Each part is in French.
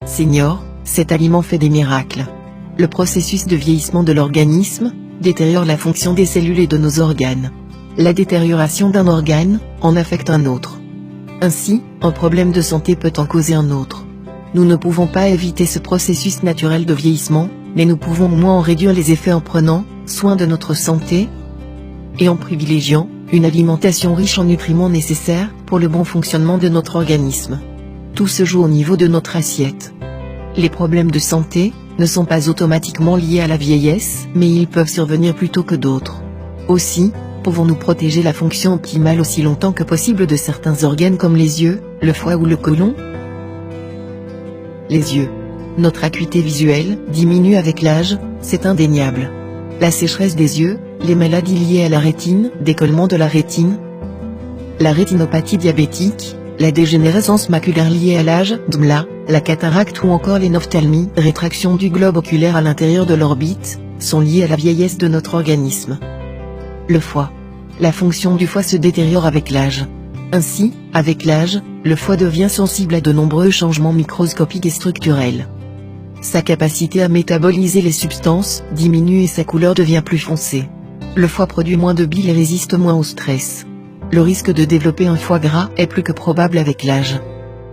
Senior, cet aliment fait des miracles. Le processus de vieillissement de l'organisme détériore la fonction des cellules et de nos organes. La détérioration d'un organe en affecte un autre. Ainsi, un problème de santé peut en causer un autre. Nous ne pouvons pas éviter ce processus naturel de vieillissement, mais nous pouvons au moins en réduire les effets en prenant soin de notre santé et en privilégiant une alimentation riche en nutriments nécessaires pour le bon fonctionnement de notre organisme. Tout se joue au niveau de notre assiette. Les problèmes de santé ne sont pas automatiquement liés à la vieillesse, mais ils peuvent survenir plus tôt que d'autres. Aussi, pouvons-nous protéger la fonction optimale aussi longtemps que possible de certains organes comme les yeux, le foie ou le côlon? Les yeux. Notre acuité visuelle diminue avec l'âge, c'est indéniable. La sécheresse des yeux, les maladies liées à la rétine, décollement de la rétine, la rétinopathie diabétique, la dégénérescence maculaire liée à l'âge, DMLA, la cataracte ou encore les ophtalmies, rétraction du globe oculaire à l'intérieur de l'orbite, sont liées à la vieillesse de notre organisme. Le foie. La fonction du foie se détériore avec l'âge. Ainsi, avec l'âge, le foie devient sensible à de nombreux changements microscopiques et structurels. Sa capacité à métaboliser les substances diminue et sa couleur devient plus foncée. Le foie produit moins de bile et résiste moins au stress. Le risque de développer un foie gras est plus que probable avec l'âge.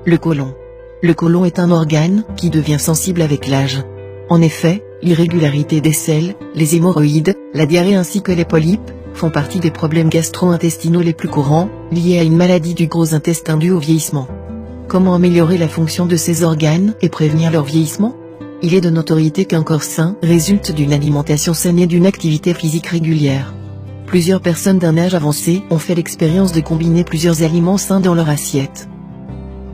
Le côlon. Le côlon est un organe qui devient sensible avec l'âge. En effet, l'irrégularité des selles, les hémorroïdes, la diarrhée ainsi que les polypes font partie des problèmes gastro-intestinaux les plus courants, liés à une maladie du gros intestin due au vieillissement. Comment améliorer la fonction de ces organes et prévenir leur vieillissement? Il est de notoriété qu'un corps sain résulte d'une alimentation saine et d'une activité physique régulière. Plusieurs personnes d'un âge avancé ont fait l'expérience de combiner plusieurs aliments sains dans leur assiette.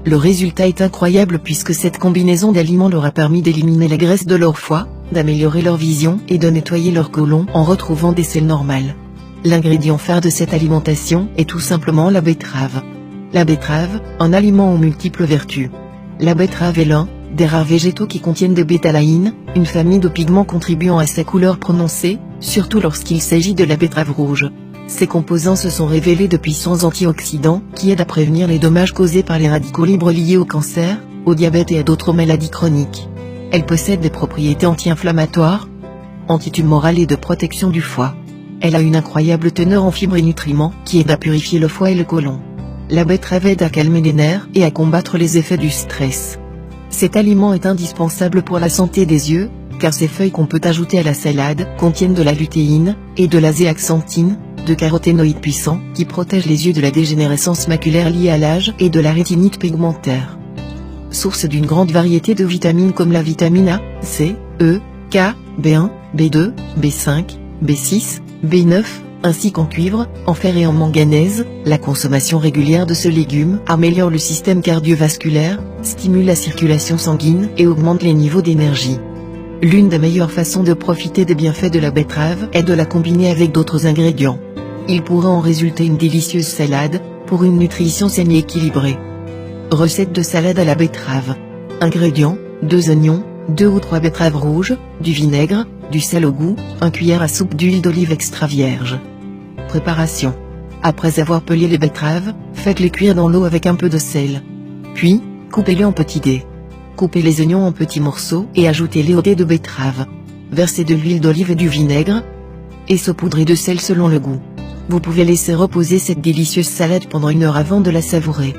Le résultat est incroyable puisque cette combinaison d'aliments leur a permis d'éliminer la graisse de leur foie, d'améliorer leur vision et de nettoyer leur côlon en retrouvant des selles normales. L'ingrédient phare de cette alimentation est tout simplement la betterave. La betterave, un aliment aux multiples vertus. La betterave est l'un des rares végétaux qui contiennent des bétalaïnes, une famille de pigments contribuant à sa couleur prononcée, surtout lorsqu'il s'agit de la betterave rouge. Ces composants se sont révélés de puissants antioxydants qui aident à prévenir les dommages causés par les radicaux libres liés au cancer, au diabète et à d'autres maladies chroniques. Elle possède des propriétés anti-inflammatoires, antitumorales et de protection du foie. Elle a une incroyable teneur en fibres et nutriments qui aident à purifier le foie et le côlon. La betterave aide à calmer les nerfs et à combattre les effets du stress. Cet aliment est indispensable pour la santé des yeux, car ces feuilles qu'on peut ajouter à la salade contiennent de la lutéine et de la zéaxanthine, de caroténoïdes puissants qui protègent les yeux de la dégénérescence maculaire liée à l'âge et de la rétinite pigmentaire. Source d'une grande variété de vitamines comme la vitamine A, C, E, K, B1, B2, B5, B6, B9, ainsi qu'en cuivre, en fer et en manganèse, la consommation régulière de ce légume améliore le système cardiovasculaire, stimule la circulation sanguine et augmente les niveaux d'énergie. L'une des meilleures façons de profiter des bienfaits de la betterave est de la combiner avec d'autres ingrédients. Il pourra en résulter une délicieuse salade, pour une nutrition saine et équilibrée. Recette de salade à la betterave. Ingrédients, 2 oignons, 2 ou 3 betteraves rouges, du vinaigre, du sel au goût, 1 cuillère à soupe d'huile d'olive extra vierge. Préparation. Après avoir pelé les betteraves, faites-les cuire dans l'eau avec un peu de sel. Puis, coupez-les en petits dés. Coupez les oignons en petits morceaux et ajoutez-les aux dés de betterave. Versez de l'huile d'olive et du vinaigre, et saupoudrez de sel selon le goût. Vous pouvez laisser reposer cette délicieuse salade pendant 1 heure avant de la savourer.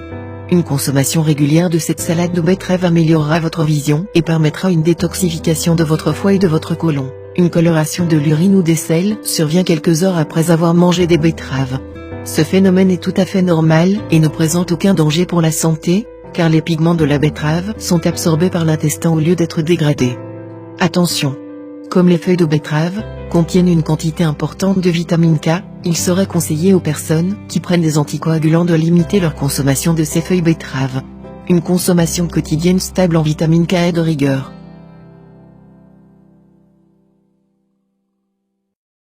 Une consommation régulière de cette salade de betterave améliorera votre vision et permettra une détoxification de votre foie et de votre côlon. Une coloration de l'urine ou des selles survient quelques heures après avoir mangé des betteraves. Ce phénomène est tout à fait normal et ne présente aucun danger pour la santé, car les pigments de la betterave sont absorbés par l'intestin au lieu d'être dégradés. Attention! Comme les feuilles de betterave contiennent une quantité importante de vitamine K, il serait conseillé aux personnes qui prennent des anticoagulants de limiter leur consommation de ces feuilles betteraves. Une consommation quotidienne stable en vitamine K est de rigueur.